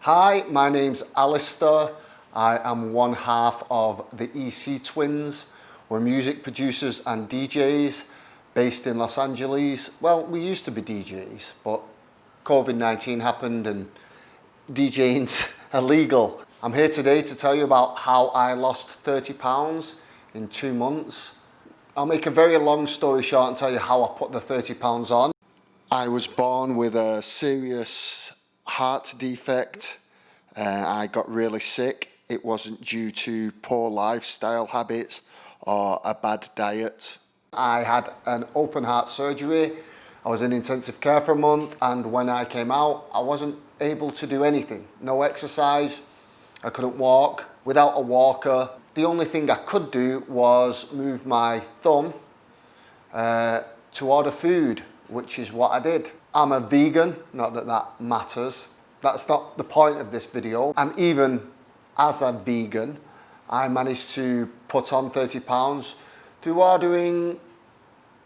Hi, my name's Alistair. I am one half of the EC Twins. We're music producers and DJs based in Los Angeles. Well, we used to be DJs, but COVID-19 happened and DJing's illegal. I'm here today to tell you about how I lost 30 pounds in 2 months. I'll make a very long story short and tell you how I put the 30 pounds on. I was born with a serious heart defect. I got really sick. It wasn't due to poor lifestyle habits or a bad diet. I had an open heart surgery. I was in intensive care for a month, and when I came out, I wasn't able to do anything. No exercise. I couldn't walk. Without a walker, the only thing I could do was move my thumb to order food, which is what I did. I'm a vegan, not that that matters. That's not the point of this video. And even as a vegan, I managed to put on 30 pounds through ordering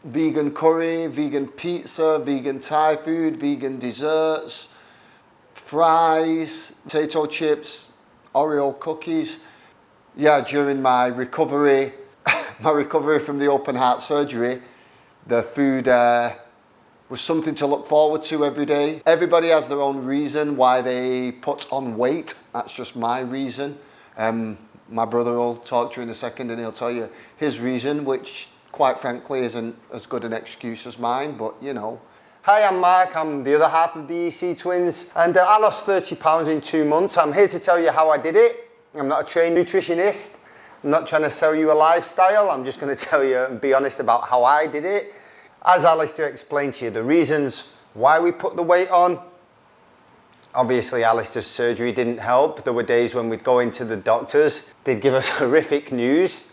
vegan curry, vegan pizza, vegan Thai food, vegan desserts, fries, potato chips, Oreo cookies. Yeah, during my recovery, from the open heart surgery, the food was something to look forward to every day. Everybody has their own reason why they put on weight. That's just my reason. My brother will talk to you in a second and he'll tell you his reason, which quite frankly isn't as good an excuse as mine, but you know. Hi, I'm Mark, I'm the other half of the EC Twins, and I lost 30 pounds in 2 months. I'm here to tell you how I did it. I'm not a trained nutritionist. I'm not trying to sell you a lifestyle. I'm just going to tell you and be honest about how I did it. As Alistair explained to you, the reasons why we put the weight on. Obviously, Alistair's surgery didn't help. There were days when we'd go into the doctors, they'd give us horrific news,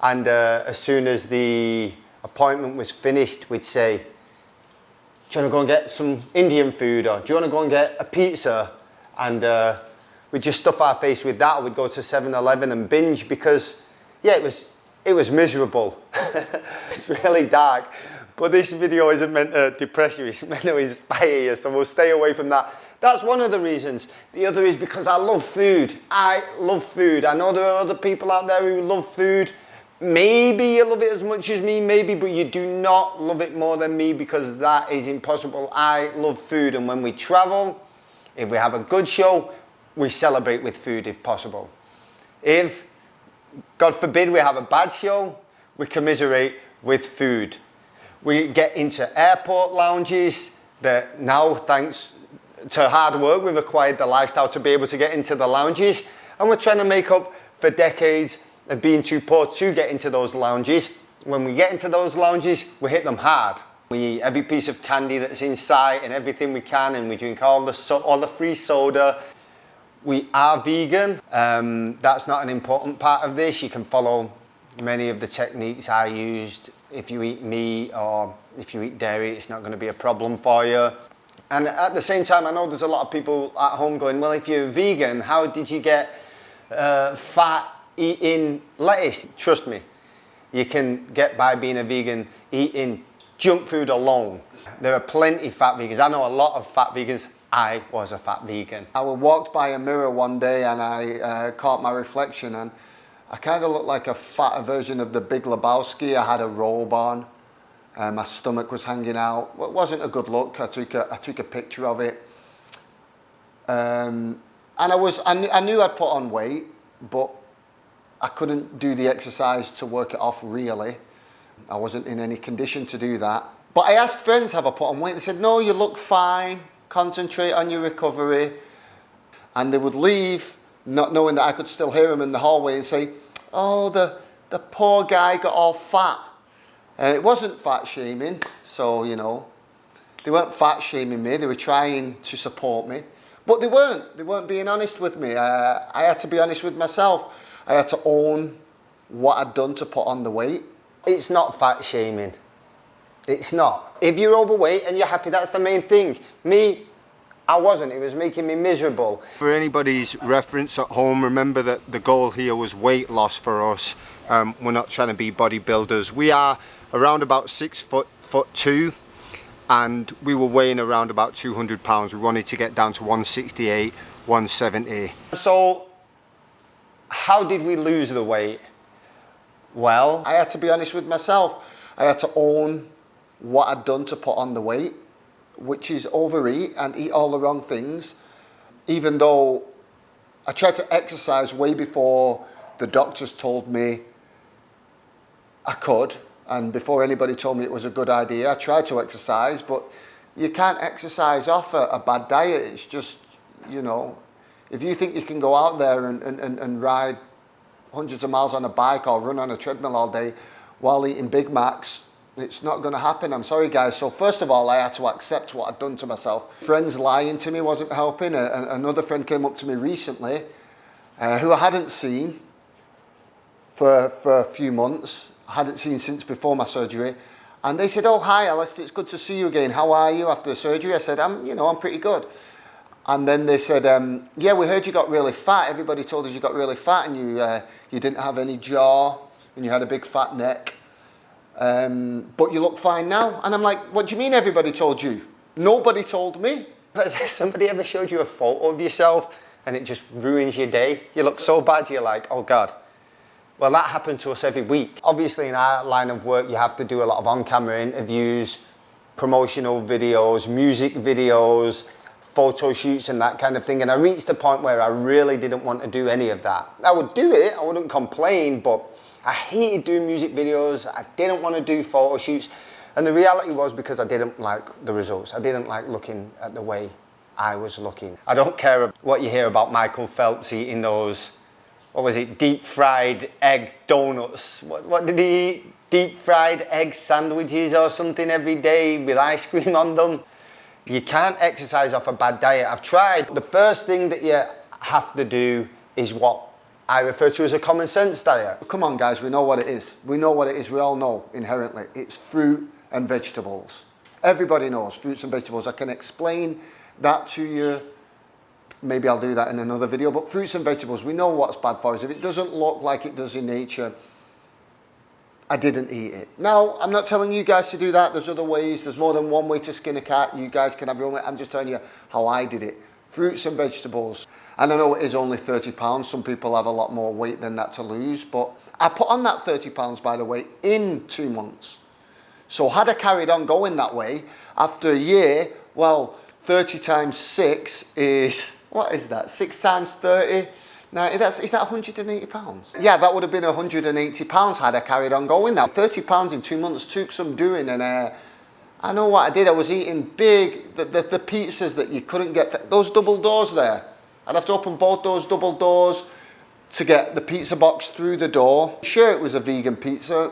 and as soon as the appointment was finished, we'd say, do you want to go and get some Indian food, or do you want to go and get a pizza? And we'd just stuff our face with that. We'd go to 7-Eleven and binge because, yeah, it was miserable. It's really dark. But this video isn't meant to depress you, it's meant to inspire you, so we'll stay away from that. That's one of the reasons. The other is because I love food. I love food. I know there are other people out there who love food. Maybe you love it as much as me, maybe, but you do not love it more than me because that is impossible. I love food, and when we travel, if we have a good show, we celebrate with food if possible. If, God forbid, we have a bad show, we commiserate with food. We get into airport lounges that now, thanks to hard work, we've acquired the lifestyle to be able to get into the lounges, and we're trying to make up for decades of being too poor to get into those lounges. When we get into those lounges, we hit them hard. We eat every piece of candy that's in sight and everything we can, and we drink all the free soda. We are vegan. That's not an important part of this. You can follow many of the techniques I used. If you eat meat or if you eat dairy, it's not going to be a problem for you. And at the same time, I know there's a lot of people at home going, well, if you're vegan, how did you get fat eating lettuce? Trust me, you can get by being a vegan eating junk food alone. There are plenty of fat vegans. I know a lot of fat vegans. I was a fat vegan. I walked by a mirror one day and I caught my reflection, and I kind of looked like a fatter version of the Big Lebowski. I had a robe on, my stomach was hanging out. It wasn't a good look. I took a picture of it, and I knew I'd put on weight, but I couldn't do the exercise to work it off really. I wasn't in any condition to do that. But I asked friends, have I put on weight? They said, no, you look fine. Concentrate on your recovery. And they would leave, not knowing that I could still hear them in the hallway and say, oh, the poor guy got all fat. And it wasn't fat shaming, so, you know, they weren't fat shaming me, they were trying to support me. But they weren't being honest with me. I had to be honest with myself. I had to own what I'd done to put on the weight. It's not fat shaming. It's not. If you're overweight and you're happy, that's the main thing. Me, I wasn't. It was making me miserable. For anybody's reference at home, remember that the goal here was weight loss for us. We're not trying to be bodybuilders. We are around about 6'2", and we were weighing around about 200 pounds. We wanted to get down to 168. 170. So, how did we lose the weight? Well, I had to be honest with myself. I had to own what I'd done to put on the weight, which is overeat and eat all the wrong things. Even though I tried to exercise way before the doctors told me I could, and before anybody told me it was a good idea, I tried to exercise, but you can't exercise off a bad diet. It's just, you know, if you think you can go out there and ride hundreds of miles on a bike or run on a treadmill all day while eating Big Macs, it's not going to happen. I'm sorry, guys. So first of all, I had to accept what I'd done to myself. Friends lying to me wasn't helping. Another friend came up to me recently who I hadn't seen for a few months. I hadn't seen since before my surgery. And they said, "Oh, hi, Alistair, it's good to see you again. How are you after the surgery?" I said, I'm pretty good. And then they said, "Yeah, we heard you got really fat. Everybody told us you got really fat and you didn't have any jaw and you had a big fat neck. But you look fine now." And I'm like, "What do you mean everybody told you? Nobody told me." has somebody ever showed you a photo of yourself and it just ruins your day? You look so bad, you're like, oh God. Well, that happens to us every week. Obviously, in our line of work, you have to do a lot of on-camera interviews, promotional videos, music videos, photo shoots and that kind of thing. And I reached a point where I really didn't want to do any of that. I would do it, I wouldn't complain, but I hated doing music videos. I didn't want to do photo shoots. And the reality was because I didn't like the results. I didn't like looking at the way I was looking. I don't care what you hear about Michael Phelps eating those, what was it, deep fried egg donuts. What did he eat? Deep fried egg sandwiches or something every day with ice cream on them. You can't exercise off a bad diet. I've tried. The first thing that you have to do is what I refer to as a common sense diet. Come on, guys, we know what it is. We know what it is. We all know inherently. It's fruit and vegetables. Everybody knows fruits and vegetables. I can explain that to you. Maybe I'll do that in another video. But fruits and vegetables, we know what's bad for us. If it doesn't look like it does in nature, I didn't eat it. Now, I'm not telling you guys to do that. There's other ways. There's more than one way to skin a cat. You guys can have your own way. I'm just telling you how I did it. Fruits and vegetables. And I know it is only 30 pounds. Some people have a lot more weight than that to lose. But I put on that 30 pounds, by the way, in 2 months. So had I carried on going that way, after a year, well, 30 times 6 is, what is that? 6 times 30? Now, is that 180 pounds? Yeah, that would have been 180 pounds had I carried on going now. 30 pounds in 2 months took some doing, and I know what I did. I was eating big, the pizzas that you couldn't get, those double doors there. I'd have to open both those double doors to get the pizza box through the door. Sure, it was a vegan pizza,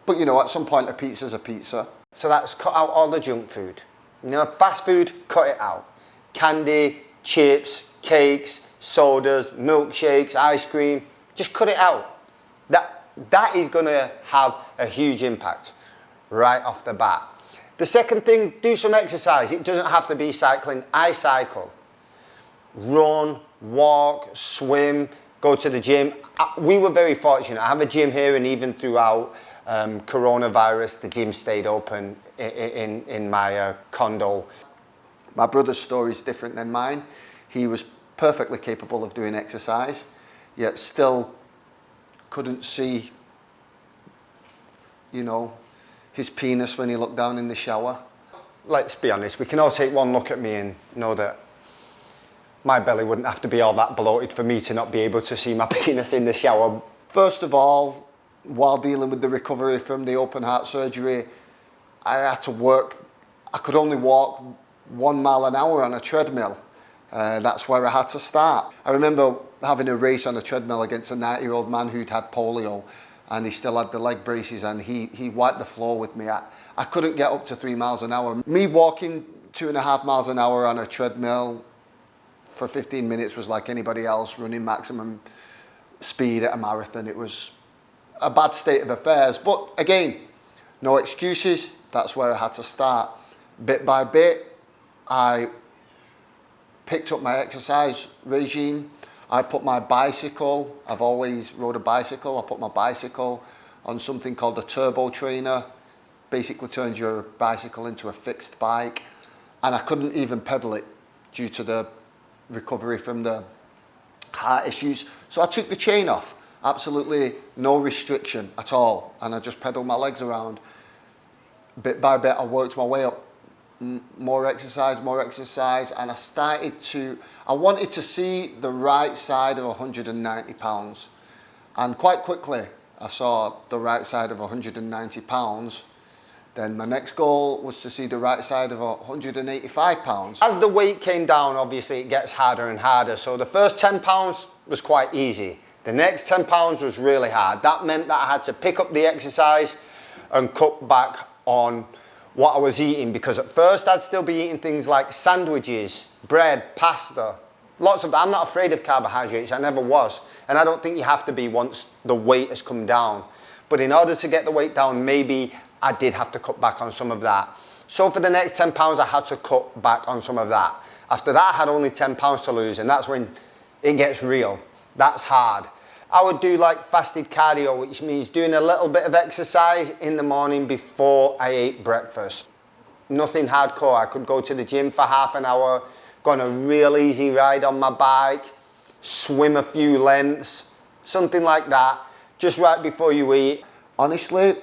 but you know, at some point a pizza's a pizza. So that's cut out all the junk food. You know, fast food, cut it out. Candy, chips, cakes, sodas, milkshakes, ice cream, just cut it out. That is gonna have a huge impact right off the bat. The second thing, do some exercise. It doesn't have to be cycling. I cycle. Run, walk, swim, go to the gym. We were very fortunate. I have a gym here, and even throughout coronavirus, the gym stayed open in my condo. My brother's story is different than mine. He was perfectly capable of doing exercise, yet still couldn't see, you know, his penis when he looked down in the shower. Let's be honest, we can all take one look at me and know that my belly wouldn't have to be all that bloated for me to not be able to see my penis in the shower. First of all, while dealing with the recovery from the open heart surgery, I had to work. I could only walk 1 mile an hour on a treadmill. That's where I had to start. I remember having a race on a treadmill against a 90-year-old man who'd had polio, and he still had the leg braces, and he wiped the floor with me. I couldn't get up to 3 miles an hour. Me walking 2.5 miles an hour on a treadmill for 15 minutes was like anybody else running maximum speed at a marathon. It was a bad state of affairs. But again, no excuses. That's where I had to start. Bit by bit, I picked up my exercise regime. I put my bicycle, I've always rode a bicycle, I put my bicycle on something called a turbo trainer. Basically turns your bicycle into a fixed bike. And I couldn't even pedal it due to the recovery from the heart issues. So I took the chain off, absolutely no restriction at all, and I just pedaled my legs around. Bit by bit, I worked my way up, more exercise, and I wanted to see the right side of 190 pounds. And quite quickly, I saw the right side of 190 pounds. Then my next goal was to see the right side of 185 pounds. As the weight came down, obviously it gets harder and harder. So the first 10 pounds was quite easy. The next 10 pounds was really hard. That meant that I had to pick up the exercise and cut back on what I was eating, because at first I'd still be eating things like sandwiches, bread, pasta, lots of that. I'm not afraid of carbohydrates, I never was. And I don't think you have to be once the weight has come down. But in order to get the weight down, maybe I did have to cut back on some of that. So for the next 10 pounds, I had to cut back on some of that. After that, I had only 10 pounds to lose, and that's when it gets real. That's hard. I would do like fasted cardio, which means doing a little bit of exercise in the morning before I ate breakfast. Nothing hardcore. I could go to the gym for half an hour, go on a real easy ride on my bike, swim a few lengths, something like that, just right before you eat. Honestly,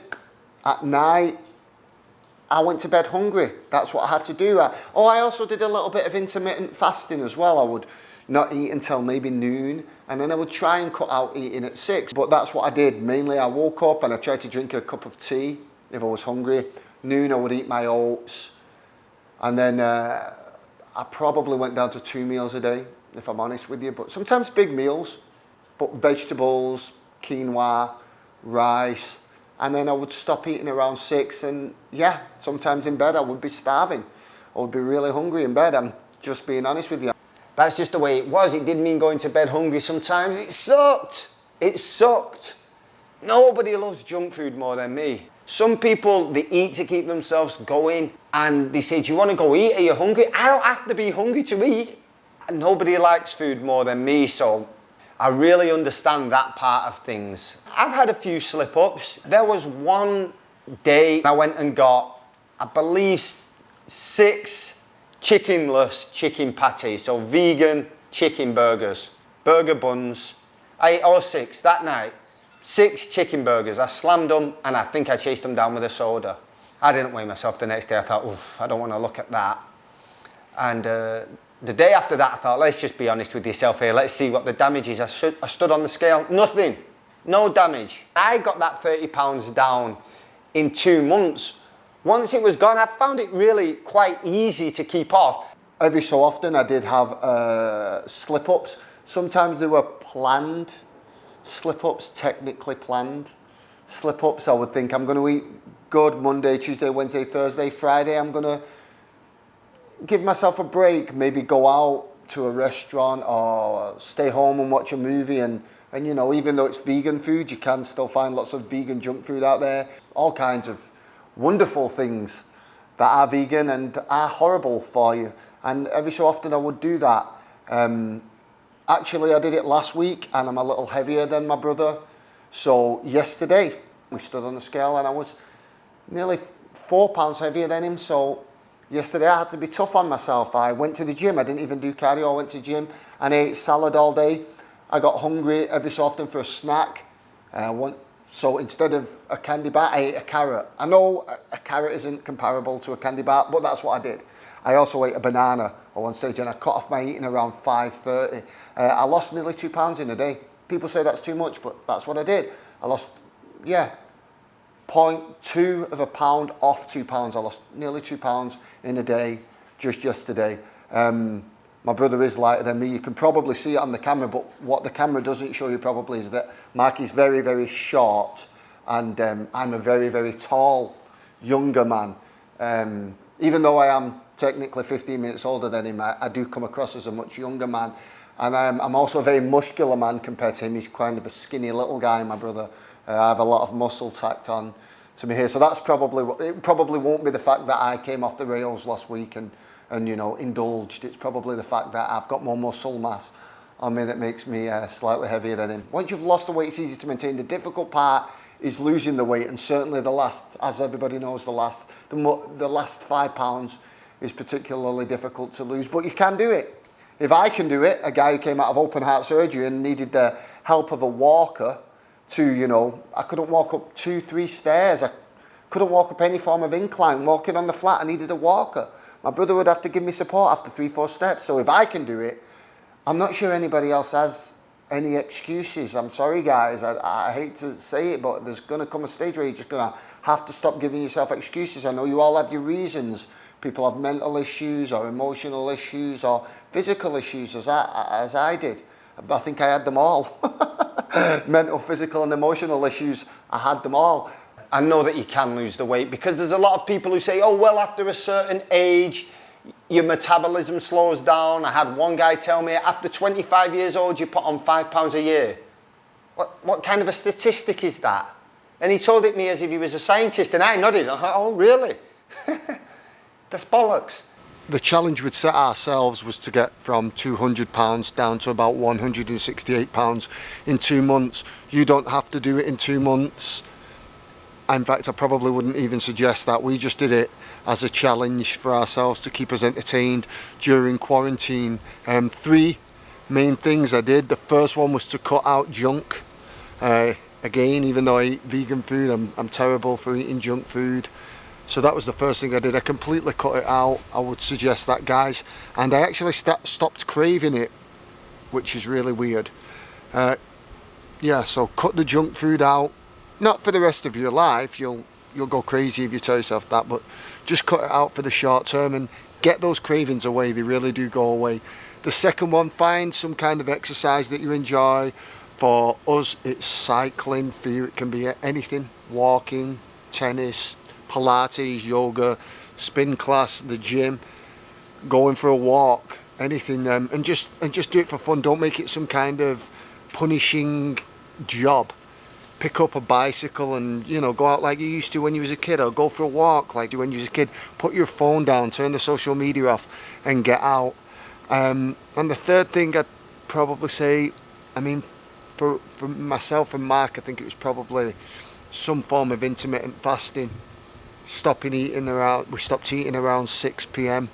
at night, I went to bed hungry. That's what I had to do. I also did a little bit of intermittent fasting as well. I would not eat until maybe noon, and then I would try and cut out eating at 6. But that's what I did. Mainly I woke up and I tried to drink a cup of tea if I was hungry. Noon I would eat my oats, and then I probably went down to 2 meals a day, if I'm honest with you. But sometimes big meals, but vegetables, quinoa, rice, and then I would stop eating around 6, and yeah, sometimes in bed I would be starving. I would be really hungry in bed. I'm just being honest with you. That's just the way it was. It did mean going to bed hungry sometimes. It sucked. It sucked. Nobody loves junk food more than me. Some people, they eat to keep themselves going, and they say, do you want to go eat? Are you hungry? I don't have to be hungry to eat. And nobody likes food more than me, so I really understand that part of things. I've had a few slip-ups. There was one day I went and got, I believe, 6 chickenless chicken patties, so vegan chicken burgers, burger buns. I ate all 6 that night. 6 chicken burgers. I slammed them, and I think I chased them down with a soda. I didn't weigh myself the next day. I thought, oof, I don't want to look at that. And the day after that, I thought, let's just be honest with yourself here. Let's see what the damage is. I stood on the scale, nothing, no damage. I got that 30 pounds down in 2 months. Once it was gone, I found it really quite easy to keep off. Every so often I did have slip-ups. Sometimes they were planned slip-ups, technically planned slip-ups. I would think I'm going to eat good Monday, Tuesday, Wednesday, Thursday, Friday. I'm going to give myself a break, maybe go out to a restaurant or stay home and watch a movie. And you know, even though it's vegan food, you can still find lots of vegan junk food out there. All kinds of wonderful things that are vegan and are horrible for you. And every so often I would do that. Actually, I did it last week, and I'm a little heavier than my brother. So yesterday, we stood on the scale, and I was nearly 4 pounds heavier than him. So yesterday, I had to be tough on myself. I went to the gym. I didn't even do cardio. I went to the gym and ate salad all day. I got hungry every so often for a snack. So instead of a candy bar, I ate a carrot. I know a carrot isn't comparable to a candy bar, but that's what I did. I also ate a banana at one stage, and I cut off my eating around 5:30. I lost nearly 2 pounds in a day. People say that's too much, but that's what I did. I lost, 0.2 of a pound off 2 pounds. I lost nearly 2 pounds in a day just yesterday. My brother is lighter than me. You can probably see it on the camera, but what the camera doesn't show you probably is that Mark is very, very short, and I'm a very, very tall, younger man. Even though I am technically 15 minutes older than him, I do come across as a much younger man. And I'm also a very muscular man compared to him. He's kind of a skinny little guy, my brother. I have a lot of muscle tacked on to me here. So that's it probably won't be the fact that I came off the rails last week and indulged. It's probably the fact that I've got more muscle mass on me that makes me slightly heavier than him. Once you've lost the weight, it's easy to maintain. The difficult part is losing the weight, and certainly as everybody knows, the last 5 pounds is particularly difficult to lose, but you can do it. If I can do it, a guy who came out of open heart surgery and needed the help of a walker to, you know, I couldn't walk up 2-3 stairs. I couldn't walk up any form of incline. Walking on the flat, I needed a walker. My brother would have to give me support after 3-4 steps. So if I can do it, I'm not sure anybody else has any excuses. I'm sorry, guys. I hate to say it, but there's going to come a stage where you're just going to have to stop giving yourself excuses. I know you all have your reasons. People have mental issues or emotional issues or physical issues, as I did. I think I had them all. Mental, physical and emotional issues, I had them all. I know that you can lose the weight because there's a lot of people who say, oh, well, after a certain age, your metabolism slows down. I had one guy tell me after 25 years old, you put on 5 pounds a year. What kind of a statistic is that? And he told it me as if he was a scientist, and I nodded. I thought, oh, really? That's bollocks. The challenge we'd set ourselves was to get from 200 pounds down to about 168 pounds in 2 months. You don't have to do it in 2 months. In fact, I probably wouldn't even suggest that. We just did it as a challenge for ourselves to keep us entertained during quarantine. 3 main things I did. The first one was to cut out junk. Again, even though I eat vegan food, I'm terrible for eating junk food. So that was the first thing I did. I completely cut it out. I would suggest that, guys. And I actually stopped craving it, which is really weird. Yeah, so cut the junk food out. Not for the rest of your life. You'll go crazy if you tell yourself that, but just cut it out for the short term and get those cravings away. They really do go away. The second one, find some kind of exercise that you enjoy. For us, it's cycling. For you, it can be anything. Walking, tennis, Pilates, yoga, spin class, the gym, going for a walk, anything. And just do it for fun. Don't make it some kind of punishing job. Pick up a bicycle and, you know, go out like you used to when you was a kid, or go for a walk like you when you was a kid. Put your phone down, turn the social media off and get out. And the third thing I'd probably say, I mean, for myself and Mark, I think it was probably some form of intermittent fasting. We stopped eating around 6 p.m.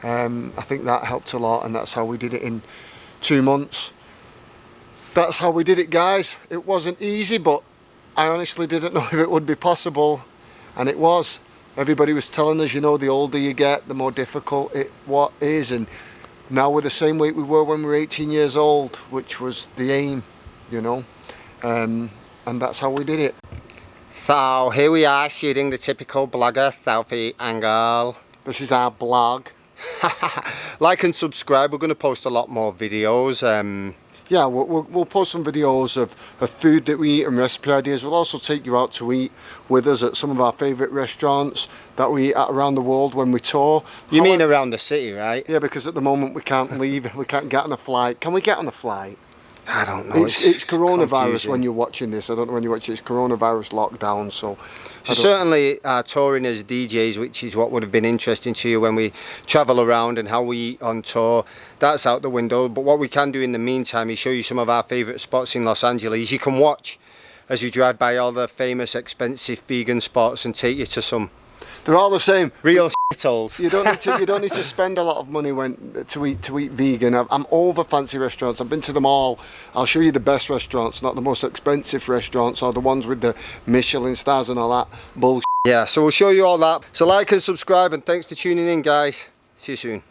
I think that helped a lot, and that's how we did it in 2 months. That's how we did it, guys. It wasn't easy, but I honestly didn't know if it would be possible, and it was. Everybody was telling us, you know, the older you get, the more difficult it is, and now we're the same weight we were when we were 18 years old, which was the aim, you know, and that's how we did it. So here we are shooting the typical blogger selfie angle. This is our blog. Like and subscribe. We're going to post a lot more videos. Yeah, we'll post some videos of food that we eat and recipe ideas. We'll also take you out to eat with us at some of our favourite restaurants that we eat at around the world when we tour. You mean around the city, right? Yeah, because at the moment we can't leave. We can't get on a flight. Can we get on a flight? I don't know. It's coronavirus confusing. when you're watching this. I don't know when you're watching it. It's coronavirus lockdown, so... Certainly touring as DJs, which is what would have been interesting to you when we travel around and how we eat on tour, that's out the window. But what we can do in the meantime is show you some of our favourite spots in Los Angeles. You can watch as you drive by all the famous expensive vegan spots and take you to some... They're all the same. Real shitholes. You don't need to spend a lot of money to eat vegan. I'm over fancy restaurants. I've been to them all. I'll show you the best restaurants, not the most expensive restaurants or the ones with the Michelin stars and all that bullshit. Yeah, so we'll show you all that. So like and subscribe, and thanks for tuning in, guys. See you soon.